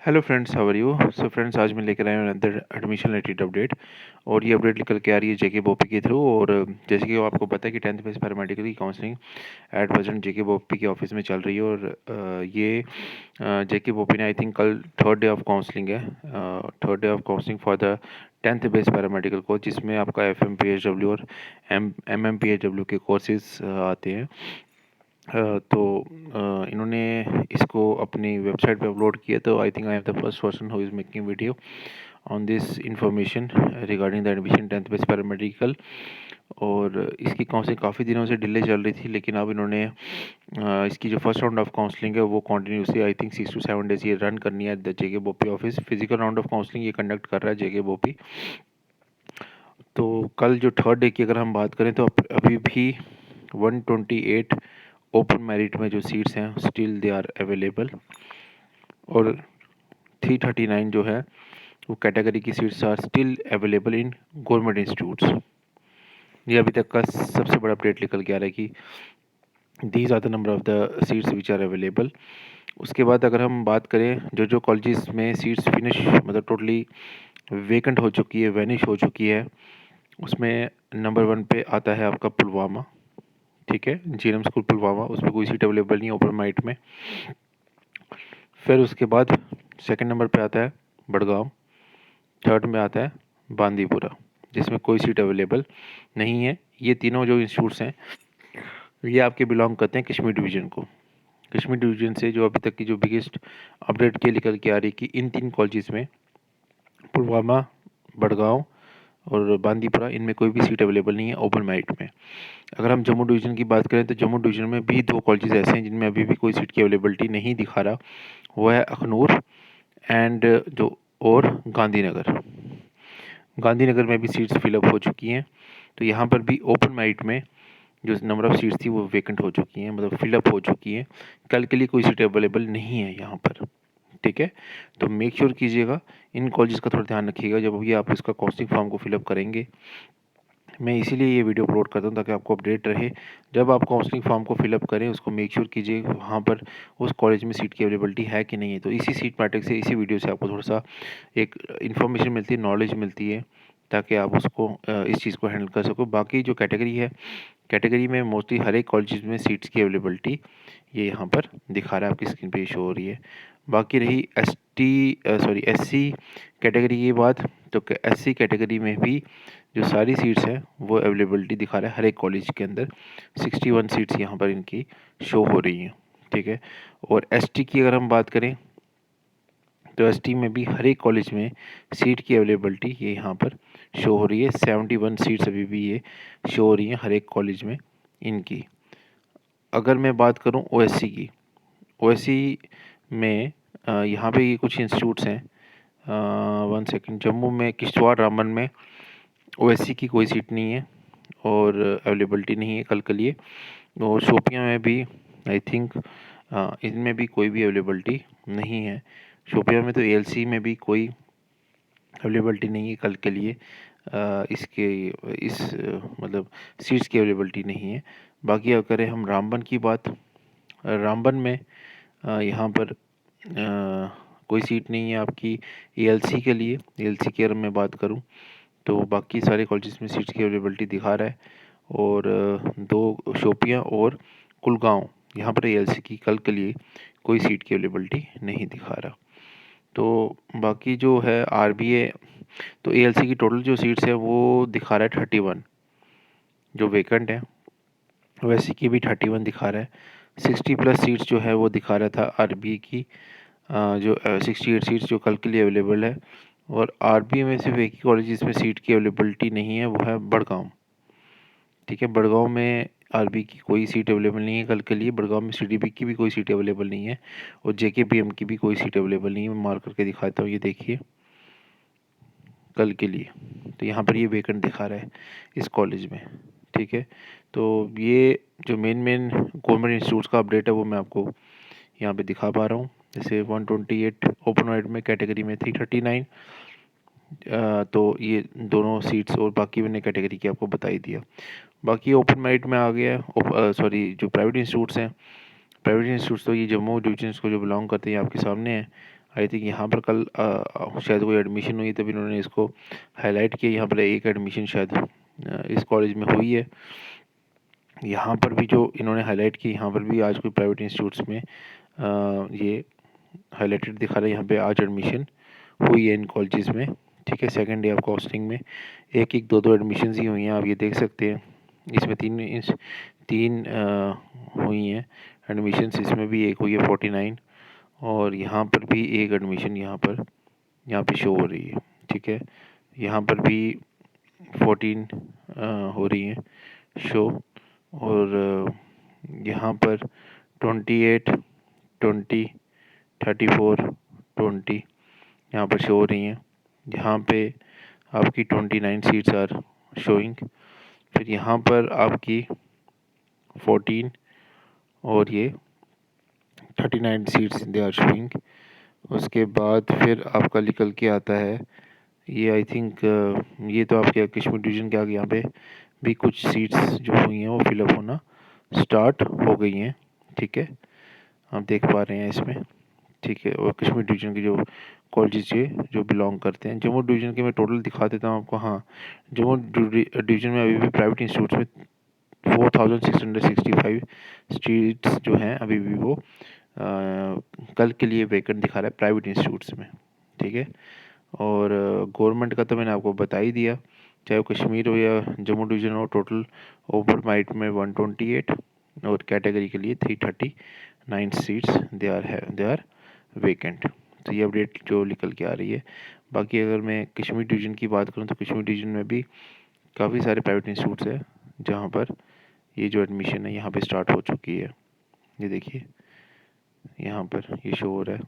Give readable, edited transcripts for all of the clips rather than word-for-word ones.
Hello friends, how are you? So friends, आज मैं लेकर आया हूँ अनदर एडमिशन रिलेटेड अपडेट। और ये अपडेट निकल के आ रही है जेके बोपी के थ्रू। और जैसे कि आपको पता है कि 10th बेस पैरामेडिकल की काउंसलिंग एट प्रेजेंट जेके बोपी के ऑफिस में चल रही है। और ये जेके बोपी ने आई थिंक कल थर्ड डे ऑफ काउंसलिंग है, third day of counselling for the 10th base paramedical course, जिसमें आपका FMPHW और MMPHW के कोर्सेज आते हैं। तो इन्होंने इसको अपनी वेबसाइट पे अपलोड किया। तो I think I am the first person who is making video on this information regarding the admission 10th base paramedical. और इसकी काउंसलिंग काफ़ी दिनों से डिले चल रही थी, लेकिन अब इन्होंने इसकी जो फर्स्ट राउंड ऑफ काउंसलिंग है वो continuously I think 6 to 7 days ये रन करनी है the JK Bopi office. Physical round of counselling ये कंडक्ट कर रहा है जेके बोपी। तो कल जो थर्ड डे की अगर हम बात करें तो अभी भी 128 ओपन मेरिट में जो सीट्स हैं स्टिल दे आर अवेलेबल। और 339 जो है वो कैटेगरी की seats are still available in government institutes. ये अभी तक का सबसे बड़ा अपडेट निकल के आ रहा है कि these are the number of the seats which are available. उसके बाद अगर हम बात करें जो जो कॉलेजेस में सीट्स फिनिश मतलब टोटली वेकेंट हो चुकी है, वैनिश हो चुकी है, उसमें नंबर 1 पे आता है आपका पुलवामा। ठीक है, GNM स्कूल पुलवामा, उसमें कोई सीट अवेलेबल नहीं है ओपन मेरिट में। फिर उसके बाद सेकंड नंबर पे आता है बड़गांव, थर्ड में आता है बांदीपुरा, जिसमें कोई सीट अवेलेबल नहीं है। ये तीनों जो इंस्टीट्यूट्स हैं ये आपके बिलोंग करते हैं कश्मीर डिवीज़न को। कश्मीर डिवीज़न से जो अभी तक की जो बिगेस्ट अपडेट के निकल के आ रही कि इन तीन कॉलेजेस में पुलवामा, बड़गांव और बांदीपुरा, इनमें कोई भी सीट अवेलेबल नहीं है ओपन मेरिट में। अगर हम जम्मू डिवीज़न की बात करें तो जम्मू डिवीज़न में भी 2 कॉलेजेस ऐसे हैं जिनमें अभी भी कोई सीट की अवेलेबिलिटी नहीं दिखा रहा। वो है अखनूर एंड जो और गांधीनगर। गांधीनगर में भी सीट्स फिलअप हो चुकी हैं। तो यहाँ पर भी ओपन मेरिट में जो नंबर ऑफ़ सीट्स थी वो वैकेंट हो चुकी हैं, मतलब फिलअप हो चुकी हैं। कल के लिए कोई सीट अवेलेबल नहीं है यहाँ पर। ठीक है, तो मेक श्योर कीजिएगा, इन कॉलेजेस का थोड़ा ध्यान रखिएगा जब भी आप इसका काउंसलिंग फॉर्म को फिलअप करेंगे। मैं इसीलिए ये वीडियो अपलोड करता हूँ ताकि आपको अपडेट रहे। जब आप काउंसलिंग फॉर्म को फिलअप करें उसको मेक श्योर कीजिए वहाँ पर उस कॉलेज में सीट की अवेलेबिलिटी है कि नहीं है। तो इसी सीट मैट्रिक्स से, इसी वीडियो से आपको थोड़ा सा एक इन्फॉर्मेशन मिलती है, नॉलेज मिलती है, ताकि आप उसको इस चीज़ को हैंडल कर सको। बाकी जो कैटेगरी है, कैटेगरी में मोस्टली हर एक कॉलेज में सीट्स की अवेलेबिलिटी ये यहाँ पर दिखा रहा है, आपकी स्क्रीन पे शो हो रही है। बाकी रही SC कैटेगरी की बात, तो SC कैटेगरी में भी जो सारी सीट्स हैं वो अवेलेबिलिटी दिखा रहा है हर एक कॉलेज के अंदर। 61 सीट्स यहाँ पर इनकी शो हो रही हैं। ठीक है, और ST की अगर हम बात करें तो ST में भी हर एक कॉलेज में सीट की अवेलेबिलिटी ये यहाँ पर शो हो रही है। 71 सीट्स अभी भी ये शो हो रही हैं हर एक कॉलेज में इनकी। अगर मैं बात करूँ OSC की, OSC में यहाँ पे ये कुछ इंस्टीट्यूट्स हैं। 1 सेकंड, जम्मू में किश्तवाड़ रामबन में OSC की कोई सीट नहीं है और अवेलेबिलिटी नहीं है कल के लिए। और शोपियाँ में भी आई थिंक इनमें भी कोई भी अवेलेबिलिटी नहीं है। शोपियाँ में तो ALC में भी कोई अवेलेबिलिटी नहीं है कल के लिए। इसके इस मतलब सीट्स की अवेलेबिलिटी नहीं है। बाकी अगर करें हम रामबन की बात, रामबन में यहाँ पर कोई सीट नहीं है आपकी ALC के लिए। ALC की अगर मैं बात करूँ तो बाकी सारे कॉलेजेस में सीट्स की अवेलेबिलिटी दिखा रहा है। और 2 शोपियाँ और कुलगांव, यहाँ पर ALC की कल के लिए कोई सीट की अवेलेबिलिटी नहीं दिखा रहा। तो बाकी जो है RBA, तो ALC की टोटल जो सीट्स है वो दिखा रहा है 31 जो वेकेंट है। OSC की भी 31 दिखा रहा है। 60+ सीट्स जो है वो दिखा रहा था RBA की, जो 68 सीट्स जो कल के लिए अवेलेबल है। और RBA में सिर्फ एक ही कॉलेज जिसमें सीट की अवेलेबिलिटी नहीं है वो है बड़गांव। ठीक है, बड़गांव में RBA की कोई सीट अवेलेबल नहीं है कल के लिए। बड़गांव में CDB की भी कोई सीट अवेलेबल नहीं है और JKPM की भी कोई सीट अवेलेबल नहीं है। मैं मार्क करके दिखाता हूँ, ये देखिए कल के लिए। तो यहाँ पर ये वेकेंट दिखा रहा है इस कॉलेज में। ठीक है, तो ये जो मेन गवर्नमेंट इंस्टीट्यूट्स का अपडेट है वो मैं आपको यहाँ पे दिखा पा रहा हूँ। जैसे 128 ओपन मेरिट में, कैटेगरी में 339, तो ये दोनों सीट्स, और बाकी मैंने कैटेगरी की आपको बता ही दिया। बाकी ओपन मेरिट में आ गया सॉरी जो प्राइवेट इंस्टीट्यूट्स हैं, प्राइवेट इंस्टीट्यूट्स तो ये जम्मू डिवीजन को जो बिलोंग करते हैं आपके सामने हैं। आई थिंक यहाँ पर कल शायद कोई एडमिशन हुई तभी इन्होंने इसको हाईलाइट किया। यहाँ पर एक एडमिशन शायद इस कॉलेज में हुई है। यहाँ पर भी जो इन्होंने हाईलाइट की, यहाँ पर भी आज कोई प्राइवेट इंस्टीट्यूट्स में ये हाईलाइटेड दिखा रहा है, यहाँ पे आज एडमिशन हुई है इन कॉलेजेस में। ठीक है, सेकेंड डे ऑफ काउंसलिंग में एक एक दो एडमिशन्स ही हुई हैं, आप ये देख सकते हैं। इसमें तीन हुई हैं एडमिशन्स, इसमें भी एक हुई है 49, और यहाँ पर भी एक एडमिशन यहाँ पे शो हो रही है। ठीक है, यहाँ पर भी 14 हो रही हैं शो, और यहाँ पर 28, 20, 34, 20 यहाँ पर शो हो रही हैं। यहाँ पे आपकी 29 सीट्स आर शोइंग। फिर यहाँ पर आपकी 14 और ये 39 सीट्स दे आर शोइंग। उसके बाद फिर आपका निकल के आता है ये, आई थिंक ये तो आपके कश्मीर डिवीज़न के आगे यहाँ पे भी कुछ सीट्स जो हुई हैं वो फिलअप होना स्टार्ट हो गई हैं। ठीक है, आप देख पा रहे हैं इसमें। ठीक है, और कश्मीर डिवीज़न के जो कॉलेजेस जो बिलोंग करते हैं, जम्मू डिवीज़न के मैं टोटल दिखा देता हूँ आपको। हाँ, जम्मू डिवीज़न में अभी भी प्राइवेट इंस्टीट्यूट्स में 4665 सीट्स जो हैं अभी भी वो कल के लिए वैकेंट दिखा रहा है प्राइवेट इंस्टीट्यूट्स में। ठीक है, और गवर्नमेंट का तो मैंने आपको बता ही दिया, चाहे वो कश्मीर हो या जम्मू डिवीज़न हो। टोटल ओपन मेरिट में 128 और कैटेगरी के लिए 339 सीट्स दे आर वैकेंट। तो ये अपडेट जो निकल के आ रही है। बाकी अगर मैं कश्मीर डिवीज़न की बात करूँ तो कश्मीर डिवीज़न में भी काफ़ी सारे प्राइवेट इंस्टीट्यूट्स हैं जहाँ पर ये जो एडमिशन है यहाँ पे स्टार्ट हो चुकी है। ये देखिए यहाँ पर ये शो हो रहा है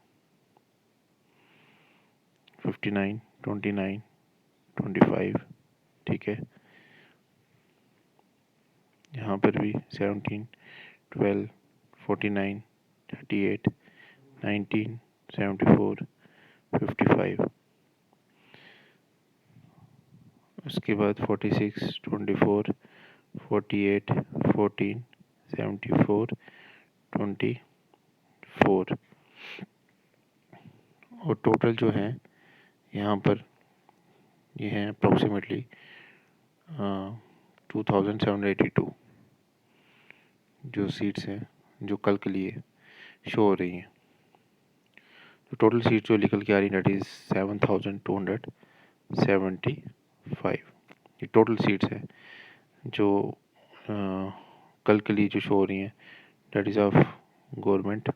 59, 29, 25। ठीक है, यहाँ पर भी 17, 12, 49, 38, 19, 74, 55। उसके बाद 46, 24, 48, 14, 74, 24। और टोटल जो है यहाँ पर ये हैं अप्रोक्सीमेटली 2782 जो सीट्स हैं जो कल के लिए शो हो रही हैं। तो टोटल सीट जो निकल के आ रही है दैट इज़ 7275। ये टोटल सीट्स हैं जो कल के लिए जो शो हो रही हैं, that is of government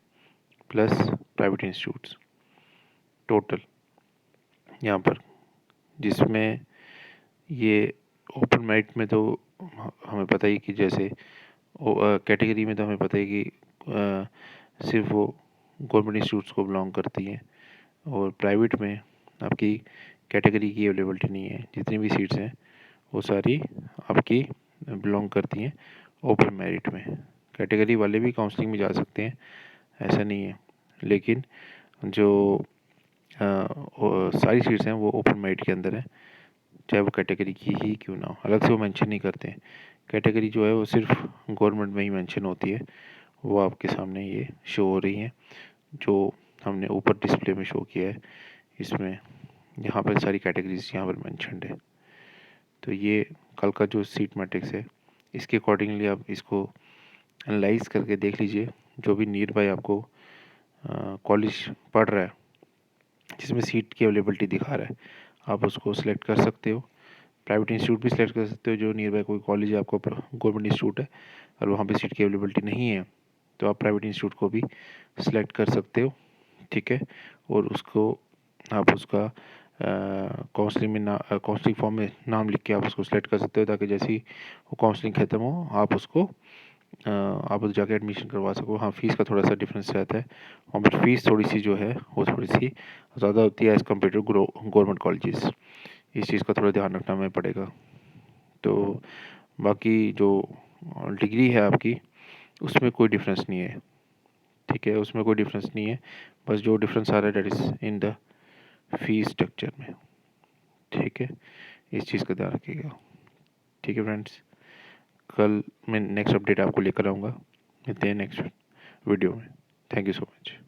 plus private institutes total यहाँ पर। जिसमें ये ओपन मेरिट में तो हमें पता ही कि जैसे कैटेगरी में तो हमें पता ही कि सिर्फ वो गवर्नमेंट इंस्टीट्यूट्स को बिलोंग करती हैं, और प्राइवेट में आपकी कैटेगरी की अवेलेबिलिटी नहीं है। जितनी भी सीट्स हैं वो सारी आपकी बिलोंग करती हैं ओपन मेरिट में। कैटेगरी वाले भी काउंसलिंग में जा सकते हैं, ऐसा नहीं है, लेकिन जो सारी सीट्स हैं वो ओपन मेरिट के अंदर हैं, चाहे वो कैटेगरी की ही क्यों ना हो। अलग से वो मेंशन नहीं करते हैं। कैटेगरी जो है वो सिर्फ गवर्नमेंट में ही मेंशन होती है। वो आपके सामने ये शो हो रही हैं जो हमने ऊपर डिस्प्ले में शो किया है। इसमें यहाँ पर सारी कैटेगरीज यहाँ पर मेंशनड है। तो ये कल का जो सीट मैट्रिक्स है इसके अकॉर्डिंगली आप इसको एनालाइज करके देख लीजिए। जो भी नियर बाय आपको कॉलेज पढ़ रहा है जिसमें सीट की अवेलेबिलिटी दिखा रहा है, आप उसको सिलेक्ट कर सकते हो। प्राइवेट इंस्टीट्यूट भी सिलेक्ट कर सकते हो, जो नियर बाय कोई कॉलेज है आपको गवर्नमेंट इंस्टीट्यूट है और वहाँ पे सीट की अवेलेबिलिटी नहीं है तो आप प्राइवेट इंस्टीट्यूट को भी सिलेक्ट कर सकते हो। ठीक है, और उसको आप उसका काउंसलिंग फॉर्म में नाम लिख के आप उसको सिलेक्ट कर सकते हो, ताकि जैसे ही वो काउंसलिंग ख़त्म हो आप उसको आप उस जाके एडमिशन करवा सको। हाँ, फ़ीस का थोड़ा सा डिफरेंस रहता है, वहाँ पर फ़ीस थोड़ी सी जो है वो थोड़ी सी ज़्यादा होती है as compare to government colleges. इस चीज़ का थोड़ा ध्यान रखना हमें पड़ेगा। तो बाकी जो डिग्री है आपकी उसमें कोई डिफरेंस नहीं है। ठीक है, उसमें कोई डिफरेंस नहीं है, बस जो डिफरेंस आ रहा है that is in the fees structure में। ठीक है, इस चीज़ का ध्यान रखिएगा। ठीक है फ्रेंड्स, कल मैं नेक्स्ट अपडेट आपको लेकर आऊँगा। मिलते हैं नेक्स्ट वीडियो में। Thank you so much.